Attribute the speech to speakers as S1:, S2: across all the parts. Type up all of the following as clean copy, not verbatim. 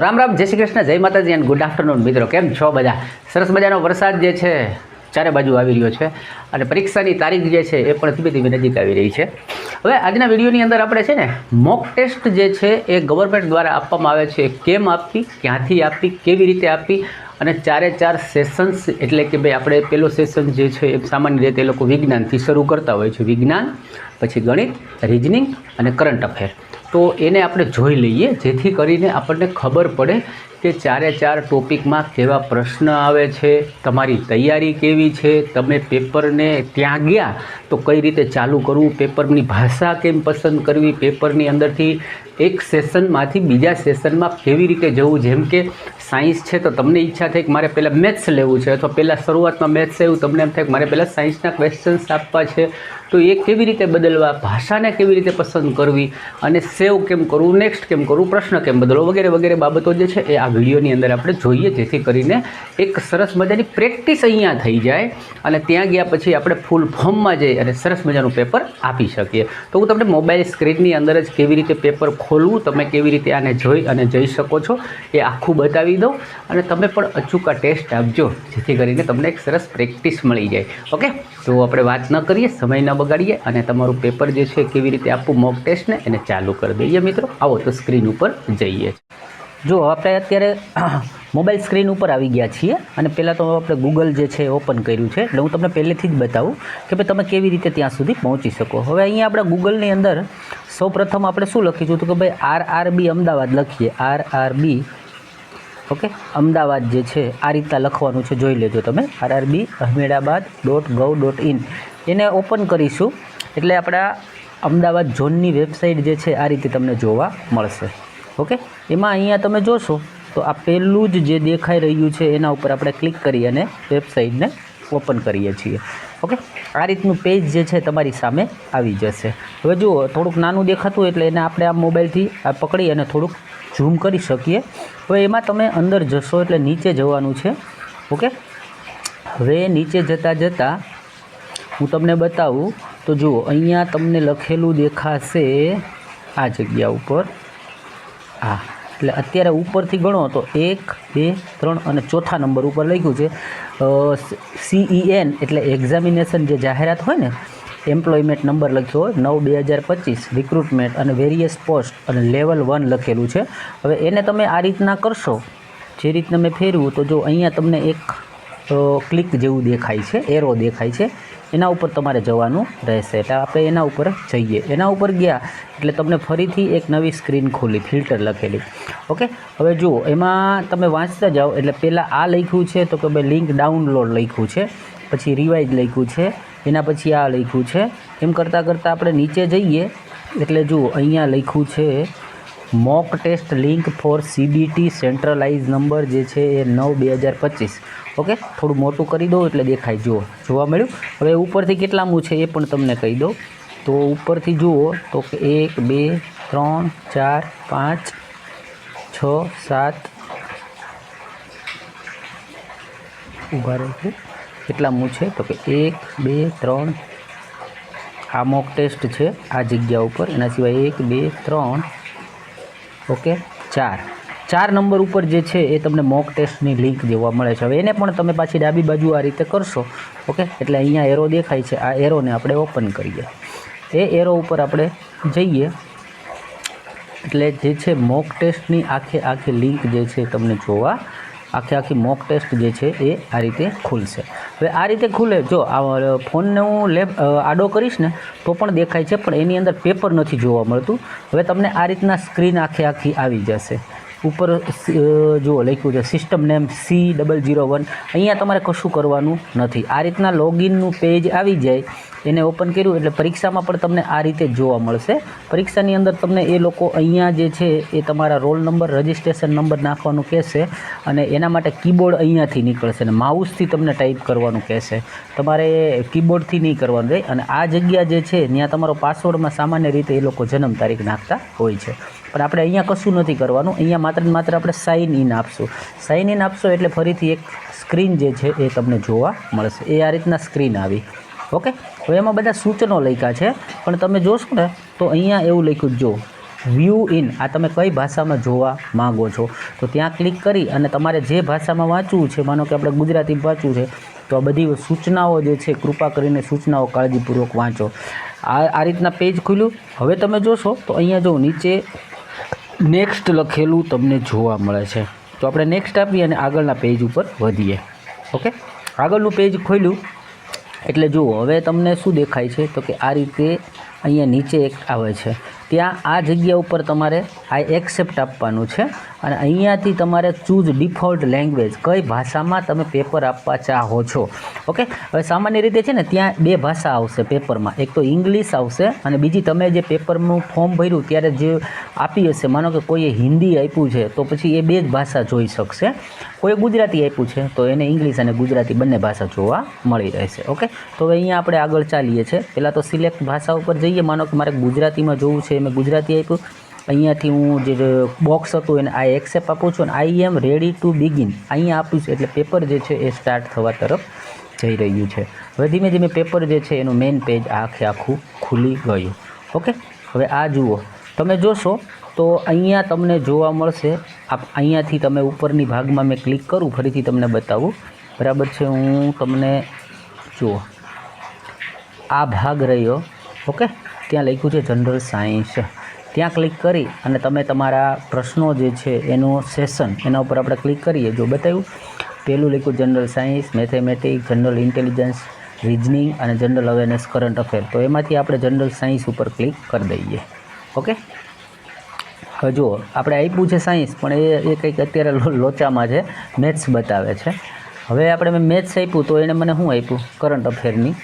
S1: રામ રામ, જય શ્રી કૃષ્ણ, જય માતાજી એન્ડ ગુડ આફ્ટરનૂન મિત્રો. કેમ છો બધા? સરસ મજાનો વરસાદ જે છે ચારે બાજુ આવી રહ્યો છે અને પરીક્ષાની તારીખ જે છે એ પણ ધીમે ધીમે નજીક આવી રહી છે. હવે આજના વિડીયોની અંદર આપણે છે ને મોક ટેસ્ટ જે છે એ ગવર્મેન્ટ દ્વારા આપવામાં આવે છે. કેમ આપવી, ક્યાંથી આપવી, કેવી રીતે આપવી અને ચારે ચાર સેશન્સ, એટલે કે ભાઈ આપણે પહેલો સેશન જે છે એ સામાન્ય રીતે એ લોકો વિજ્ઞાનથી શરૂ કરતા હોય છે. વિજ્ઞાન, પછી ગણિત, રિઝનિંગ અને કરંટ અફેર. તો એને આપણે જોઈ લઈએ જેથી કરીને આપણને ખબર પડે કે ચારે ચાર ટોપિકમાં કેવા પ્રશ્ન આવે છે, તમારી તૈયારી કેવી છે, તમે પેપરને ત્યાં ગયા તો કઈ રીતે ચાલુ કરવું, પેપરની ભાષા કેમ પસંદ કરવી, પેપરની અંદરથી એક સેશનમાંથી બીજા સેશનમાં કેવી રીતે જવું. જેમ કે સાયન્સ છે તો તમને ઈચ્છા થાય કે મારે પહેલાં મેથ્સ લેવું છે, અથવા પહેલાં શરૂઆતમાં મેથ્સ આવ્યું, તમને એમ થાય કે મારે પહેલાં સાયન્સના ક્વેશ્ચન્સ આપવા છે, તો એ કેવી રીતે બદલવા, ભાષાને કેવી રીતે પસંદ કરવી અને સેવ કેમ કરવું, નેક્સ્ટ કેમ કરવું, પ્રશ્ન કેમ બદલવો, વગેરે વગેરે બાબતો જે છે એ આ વિડીયોની અંદર આપણે જોઈએ, જેથી કરીને એક સરસ મજાની પ્રેક્ટિસ અહીંયા થઈ જાય અને ત્યાં ગયા પછી આપણે ફૂલ ફોર્મમાં જઈ અને સરસ મજાનું પેપર આપી શકીએ. તો હું તમને મોબાઈલ સ્ક્રીનની અંદર જ કેવી રીતે પેપર ખોલવું, તમે કેવી રીતે આને જોઈ અને જઈ શકો છો એ આખું બતાવી દઉં અને તમે પણ અચૂકા ટેસ્ટ આપજો, જેથી કરીને તમને એક સરસ પ્રેક્ટિસ મળી જાય. ઓકે, તો આપણે વાત ન કરીએ, સમય ન બગાડીએ અને તમારું પેપર જે છે કેવી રીતે આપવું મોક ટેસ્ટને એને ચાલુ કરી દઈએ. મિત્રો આવો તો સ્ક્રીન ઉપર જઈએ. જો આપણે અત્યારે મોબાઈલ સ્ક્રીન ઉપર આવી ગયા છીએ અને પહેલાં તો આપણે ગૂગલ જે છે ઓપન કર્યું છે, એટલે હું તમને પહેલેથી જ બતાવું કે ભાઈ તમે કેવી રીતે ત્યાં સુધી પહોંચી શકો. હવે અહીંયા આપણે ગૂગલની અંદર સૌપ્રથમ આપણે શું લખીશું તો કે ભાઈ RRB અમદાવાદ લખીએ. RRB ઓકે, અમદાવાદ જે છે આ રીતના લખવાનું છે, જોઈ લેજો તમે. RRB ahmedabad.gov.in એને ઓપન કરીશું એટલે આપણા અમદાવાદ ઝોનની વેબસાઇટ જે છે આ રીતે તમને જોવા મળશે. ઓકે, એમાં અહીંયા તમે જોશો તો આ પહેલું જ જે દેખાઈ રહ્યું છે એના ઉપર આપણે ક્લિક કરી અને વેબસાઇટને ઓપન કરીએ છીએ. ઓકે, આ રીતનું પેજ જે છે તમારી સામે આવી જશે. હવે જુઓ, થોડુંક નાનું દેખાતું એટલે એને આપણે આ મોબાઈલથી આ પકડી અને થોડુંક ઝૂમ કરી શકીએ. હવે એમાં તમે અંદર જશો એટલે નીચે જવાનું છે. ઓકે, હવે નીચે જતાં હું તમને બતાવું તો જુઓ, અહીંયા તમને લખેલું દેખાશે આ જગ્યા ઉપર. હા, એટલે અત્યારે ઉપરથી ગણો તો 1, 2, 3 અને ચોથા નંબર ઉપર લખ્યું છે CEN, એટલે એક્ઝામિનેશન જે જાહેરાત હોય ને, એમ્પ્લોયમેન્ટ નંબર લખ્યો હોય 9/2025, રિક્રુટમેન્ટ અને વેરિયસ પોસ્ટ અને લેવલ 1 લખેલું છે. હવે એને તમે આ રીતના કરશો, જે રીતના મેં ફેરવું તો જો અહીંયા તમને એક ક્લિક જેવું દેખાય છે, એરો દેખાય છે, એના ઉપર તમારે જવાનું રહેશે. એટલે આપણે એના ઉપર જઈએ. એના ઉપર ગયા એટલે તમને ફરીથી એક નવી સ્ક્રીન ખોલી, ફિલ્ટર લખેલી. ઓકે, હવે જુઓ, એમાં તમે વાંચતા જાઓ એટલે પહેલાં આ લખ્યું છે તો કે ભાઈ લિંક ડાઉનલોડ લખ્યું છે, પછી રિવાઇઝ લખ્યું છે, એના પછી આ લખ્યું છે. એમ કરતાં આપણે નીચે જઈએ એટલે જુઓ અહીંયા લખ્યું છે mock test link for CBT centralise number જે છે એ 9/2025. ઓકે, થોડું મોટું કરી દો એટલે દેખાય. જુઓ, જોવા મળ્યું. હવે ઉપરથી કેટલામું છે એ પણ તમને કહી દઉં તો ઉપરથી જુઓ તો 1, 2, 3, 4, 5, 6, 7 ઊભા રહે. કેટલામું છે તો કે 1, 2, 3 આ મોક ટેસ્ટ છે આ જગ્યા ઉપર. એના સિવાય 1, 2, 3 ઓકે 4 નંબર ઉપર જે છે એ તમને મોક ટેસ્ટની લિંક જોવા મળે છે. હવે એને પણ તમે પાછી ડાબી બાજુ આ રીતે કરશો. ઓકે, એટલે અહીંયા એરો દેખાય છે, આ એરોને આપણે ઓપન કરીએ. એ એરો ઉપર આપણે જઈએ એટલે જે છે મોક ટેસ્ટની આખી લિંક જે છે તમને જોવા, આખી મોક ટેસ્ટ જે છે એ આ રીતે ખુલશે. હવે આ રીતે ખુલે, જો આ ફોનને હું આડો કરીશ ને તો પણ દેખાય છે, પણ એની અંદર પેપર નથી જોવા મળતું. હવે તમને આ રીતના સ્ક્રીન આખી આવી જશે. ઉપર જુઓ લખ્યું છે સિસ્ટમ નેમ C001. અહીંયા તમારે કશું કરવાનું નથી. આ રીતના લોગિનનું પેજ આવી જાય, એને ઓપન કર્યું એટલે પરીક્ષામાં પણ તમને આ રીતે જ જોવા મળશે. પરીક્ષાની અંદર તમને એ લોકો અહીંયા જે છે એ તમારા રોલ નંબર, રજિસ્ટ્રેશન નંબર નાખવાનું કહેશે અને એના માટે કીબોર્ડ અહીંયાથી નીકળશે અને માઉસથી તમને ટાઈપ કરવાનું કહેશે. તમારે કીબોર્ડથી નહીં કરવાનું રહે. અને આ જગ્યા જે છે ત્યાં તમારો પાસવર્ડમાં સામાન્ય રીતે એ લોકો જન્મ તારીખ નાખતા હોય છે, પણ આપણે અહીંયા કશું નથી કરવાનું. અહીંયા માત્ર આપણે સાઇન ઇન આપશું. સાઇન ઇન આપશો એટલે ફરીથી એક સ્ક્રીન જે છે એ તમને જોવા મળશે. એ આ રીતના સ્ક્રીન આવી. ઓકે, હવે એમાં બધા સૂચનો લખ્યા છે, પણ તમે જોશો ને તો અહીંયા એવું લખ્યું જો વ્યૂ ઇન, આ તમે કઈ ભાષામાં જોવા માગો છો તો ત્યાં ક્લિક કરી અને તમારે જે ભાષામાં વાંચવું છે, માનો કે આપણે ગુજરાતીમાં વાંચવું છે તો આ બધી સૂચનાઓ જે છે કૃપા કરીને સૂચનાઓ કાળજીપૂર્વક વાંચો. આ રીતના પેજ ખુલ્યું. હવે તમે જોશો તો અહીંયા જો નીચે નેક્સ્ટ લખેલું તમને જોવા મળે છે. તો આપણે નેક્સ્ટ આપીએ અને આગળના પેજ ઉપર વધીએ. ઓકે, આગળનું પેજ ખોલ્યું એટલે જુઓ હવે તમને શું દેખાય છે તો કે આ રીતે અહીંયા નીચે એક આવે છે, ત્યાં આ જગ્યા ઉપર તમારે આઈ એક્સેપ્ટ આપવાનું છે અને અહીંયાથી તમારે ચૂઝ ડિફોલ્ટ લેંગ્વેજ, કઈ ભાષામાં તમે પેપર આપવા ચાહો છો. ઓકે, હવે સામાન્ય રીતે છે ને ત્યાં બે ભાષા આવશે પેપરમાં, એક તો ઇંગ્લિશ આવશે અને બીજી તમે જે પેપરનું ફોર્મ ભર્યું ત્યારે જે આપી હશે, માનો કે કોઈએ હિન્દી આપ્યું છે તો પછી એ બે જ ભાષા જોઈ શકશે, કોઈ ગુજરાતી આપ્યું છે તો એને ઇંગ્લિશ અને ગુજરાતી બંને ભાષા જોવા મળી રહેશે. ઓકે, તો હવે અહીંયા આપણે આગળ ચાલીએ છીએ. પહેલાં તો સિલેક્ટ ભાષા ઉપર જઈએ. માનો કે મારે ગુજરાતીમાં જોવું છે, મેં ગુજરાતી આપ્યું, અહીંયાથી હું જે બોક્સ હતું એને આઈ એક્સેપ્ટ આપું છું અને આઈ એમ રેડી ટુ બિગિન અહીંયા આપું છું, એટલે પેપર જે છે એ સ્ટાર્ટ થવા તરફ જઈ રહ્યું છે. હવે ધીમે ધીમે પેપર જે છે એનું મેઇન પેજ આખું ખુલી ગયું. ઓકે, હવે આ જુઓ, તમે જોશો તો અહીંયા તમને જોવા મળશે, અહીંયાથી તમે ઉપરની ભાગમાં મેં ક્લિક કરું, ફરીથી તમને બતાવું, બરાબર છે. હું તમને જુઓ આ ભાગ રહ્યો. ઓકે, ત્યાં લખ્યું છે જનરલ સાયન્સ, ત્યાં ક્લિક કરી અને તમે તમારા પ્રશ્નો જે છે એનું સેશન એના ઉપર આપણે ક્લિક કરીએ. જો બતાવ્યું, પહેલું લખ્યું general science, mathematics, general intelligence, reasoning અને જનરલ અવેરનેસ, કરંટ અફેર. તો એમાંથી આપણે જનરલ સાયન્સ ઉપર ક્લિક કરી દઈએ. ઓકે, હવે જુઓ આપણે આપ્યું છે સાયન્સ પણ એ કંઈક અત્યારે લોચામાં છે, મેથ્સ બતાવે છે. હવે આપણે મેં મેથ્સ આપ્યું તો એને મને શું આપ્યું, કરંટ અફેરની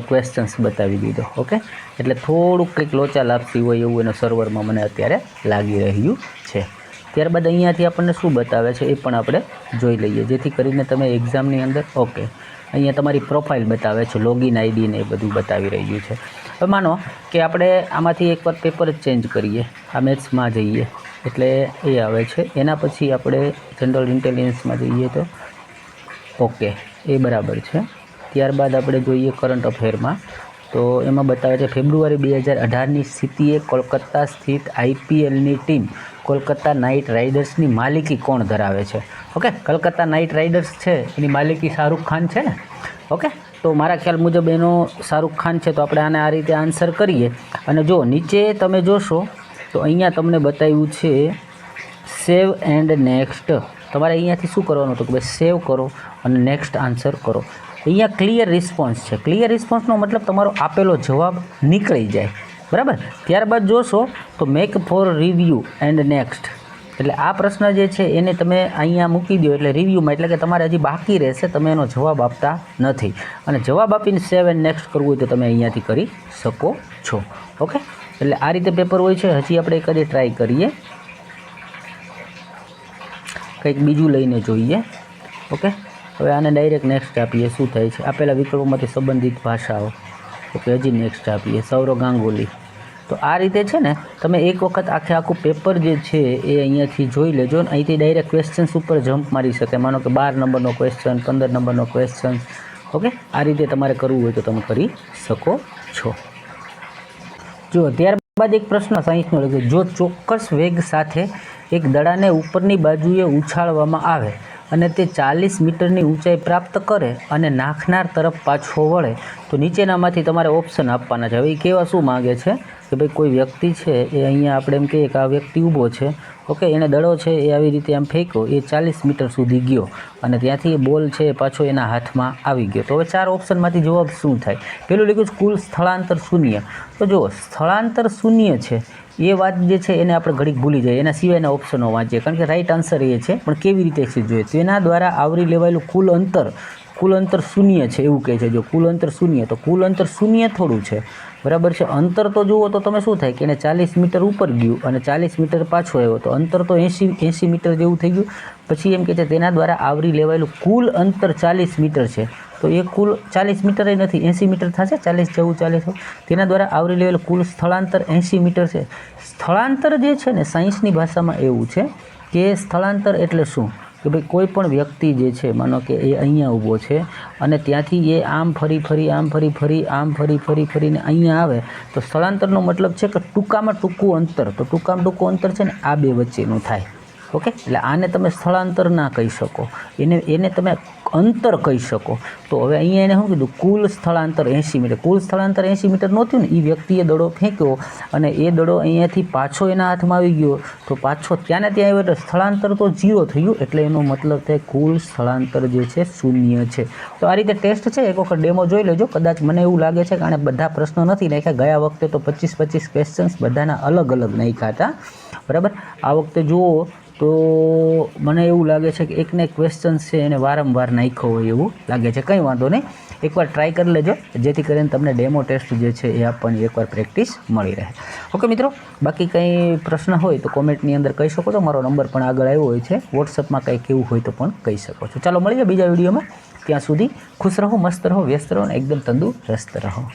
S1: ક્વેશ્ચન્સ બતાવી દીધો. ઓકે, એટલે થોડુંક કંઈક લોચા લાગતી હોય એવું એનો સર્વરમાં મને અત્યારે લાગી રહ્યું છે. ત્યારબાદ અહીંયાથી આપણને શું બતાવે છે એ પણ આપણે જોઈ લઈએ, જેથી કરીને તમે એક્ઝામની અંદર ઓકે અહીંયા તમારી પ્રોફાઇલ બતાવે છે, લોગિન આઈડી ને એ બધું બતાવી રહ્યું છે. હવે માનો કે આપણે આમાંથી એકવાર પેપર જ ચેન્જ કરીએ, આ મેથ્સમાં જઈએ એટલે એ આવે છે, એના પછી આપણે જનરલ ઇન્ટેલિજન્સમાં જઈએ તો ઓકે એ બરાબર છે. ત્યારબાદ આપણે જોઈએ કરંટ અફેરમાં, તો એમાં બતાવે છે ફેબ્રુઆરી 2018ની સ્થિતિએ કોલકાતા સ્થિત આઈપીએલની ટીમ કોલકાતા નાઇટ રાઇડર્સની માલિકી કોણ ધરાવે છે. ઓકે, કલકત્તા નાઇટ રાઇડર્સ છે એની માલિકી શાહરૂખ ખાન છે ને. ઓકે, તો મારા ખ્યાલ મુજબ એનો શાહરૂખ ખાન છે, તો આપણે આને આ રીતે આન્સર કરીએ. અને જો નીચે તમે જોશો તો અહીંયા તમને બતાવ્યું છે સેવ એન્ડ નેક્સ્ટ. તમારે અહીંયાથી શું કરવાનું હતું કે ભાઈ સેવ કરો અને નેક્સ્ટ આન્સર કરો. અહીંયા ક્લિયર રિસ્પોન્સ છે. ક્લિયર રિસ્પોન્સનો મતલબ તમારો આપેલો જવાબ નીકળી જાય, બરાબર. ત્યારબાદ જોશો તો make for review and next, એટલે આ પ્રશ્ન જે છે એને તમે અહીંયા મૂકી દો એટલે રિવ્યૂમાં, એટલે કે તમારે હજી બાકી રહેશે, તમે એનો જવાબ આપતા નથી અને જવાબ આપીને સેવ એન્ડ નેક્સ્ટ કરવું હોય તો તમે અહીંયાથી કરી શકો છો. ઓકે, એટલે આ રીતે પેપર હોય છે. હજી આપણે કદી ટ્રાય કરીએ, કંઈક બીજું લઈને જોઈએ. ઓકે, હવે આને ડાયરેક્ટ નેક્સ્ટ આપીએ, શું થાય છે આપેલા વિકલ્પોમાંથી સંબંધિત ભાષાઓ. ઓકે, હજી નેક્સ્ટ આપીએ, સૌરવ ગાંગુલી. તો આ રીતે છે ને તમે એક વખત આખું પેપર જે છે એ અહીંયાથી જોઈ લેજો ને અહીંથી ડાયરેક્ટ ક્વેશ્ચન્સ ઉપર જમ્પ મારી શકે. માનો કે 12 નંબરનો ક્વેશ્ચન, 15 નંબરનો ક્વેશ્ચન. ઓકે, આ રીતે તમારે કરવું હોય તો તમે કરી શકો છો. જો ત્યારબાદ એક પ્રશ્ન સાયન્સનો લખ્યો, જો ચોક્કસ વેગ સાથે એક દડાને ઉપરની બાજુએ ઉછાળવામાં આવે અને તે 40 મીટરની ઊંચાઈ પ્રાપ્ત કરે અને નાખનાર તરફ પાછો વળે તો નીચેનામાંથી તમારે ઓપ્શન આપવાના છે. હવે એ કહેવા શું માગે છે કે ભાઈ કોઈ વ્યક્તિ છે એ અહીંયા આપણે એમ કહીએ કે આ વ્યક્તિ ઊભો છે. ઓકે, એને દડો છે એ આવી રીતે આમ ફેંક્યો, એ 40 મીટર સુધી ગયો અને ત્યાંથી એ બોલ છે એ પાછો એના હાથમાં આવી ગયો. તો હવે 4 ઓપ્શનમાંથી જવાબ શું થાય? પેલું લખ્યું કુલ સ્થળાંતર શૂન્ય. તો જુઓ સ્થળાંતર શૂન્ય છે એ વાત જે છે એને આપણે ઘડીક ભૂલી જાય, એના સિવાયના ઓપ્શનો વાંચીએ, કારણ કે રાઈટ આન્સર એ છે, પણ કેવી રીતે છે જોઈએ. તેના દ્વારા આવરી લેવાયેલું કુલ અંતર શૂન્ય છે એવું કહે છે. જો કુલ અંતર શૂન્ય, તો કુલ અંતર શૂન્ય થોડું છે, બરાબર છે. અંતર તો જુઓ તો તમે શું થાય કે એને 40 મીટર ઉપર ગયું અને 40 મીટર પાછો આવ્યો, તો અંતર તો 80 મીટર જેવું થઈ ગયું. પછી એમ કહે છે તેના દ્વારા આવરી લેવાયેલું કુલ અંતર 40 મીટર છે, તો એ કુલ 40 મીટર નથી, 80 મીટર થશે. 40 જેવું 40, તેના દ્વારા આવરી લેવાયેલું કુલ સ્થળાંતર 80 મીટર છે. સ્થળાંતર જે છે ને સાયન્સની ભાષામાં એવું છે કે સ્થળાંતર એટલે શું,
S2: કે ભાઈ કોઈ પણ વ્યક્તિ જે છે, માનો કે એ અહીંયા ઊભો છે અને ત્યાંથી એ આમ ફરીને અહીંયા આવે, તો સ્થળાંતરનો મતલબ છે કે ટૂંકામાં ટૂંકું અંતર, તો ટૂંકામાં ટૂંકું અંતર છે ને આ બે વચ્ચેનું થાય. ઓકે, એટલે આને તમે સ્થળાંતર ના કહી શકો, એને તમે અંતર કહી શકો. તો હવે અહીંયા એને શું કીધું, કુલ સ્થળાંતર 80 મીટર. કુલ સ્થળાંતર 80 મીટર નહોતું ને, એ વ્યક્તિએ દડો ફેંક્યો અને એ દડો અહીંયાથી પાછો એના હાથમાં આવી ગયો, તો પાછો ત્યાં ત્યાં આવ્યો એટલે સ્થળાંતર તો 0 થઈ ગયું. એટલે એનો મતલબ થાય કુલ સ્થળાંતર જે છે 0 છે. તો આ રીતે ટેસ્ટ છે, એક વખત ડેમો જોઈ લેજો. કદાચ મને એવું લાગે છે કે આણે બધા પ્રશ્નો નથી નાખ્યા. ગયા વખતે તો 25 ક્વેશ્ચન્સ બધાના અલગ અલગ નાખ્યા હતા, બરાબર. આ વખતે જુઓ તો મને એવું લાગે છે કે એકને એક ક્વેશ્ચન્સ છે એને વારંવાર નાખ્યો હોય એવું લાગે છે. કંઈ વાંધો નહીં, એકવાર ટ્રાય કરી લેજો, જેથી કરીને તમને ડેમો ટેસ્ટ જે છે એ આપવાની એકવાર પ્રેક્ટિસ મળી રહે. ઓકે મિત્રો, બાકી કંઈ પ્રશ્ન હોય તો કોમેન્ટની અંદર કહી શકો છો. મારો નંબર પણ આગળ આવ્યો હોય છે, વોટ્સઅપમાં કંઈ કેવું હોય તો પણ કહી શકો છો. ચાલો મળીએ બીજા વિડીયોમાં. ત્યાં સુધી ખુશ રહો, મસ્ત રહો, વ્યસ્ત રહો અને એકદમ તંદુરસ્ત રહો.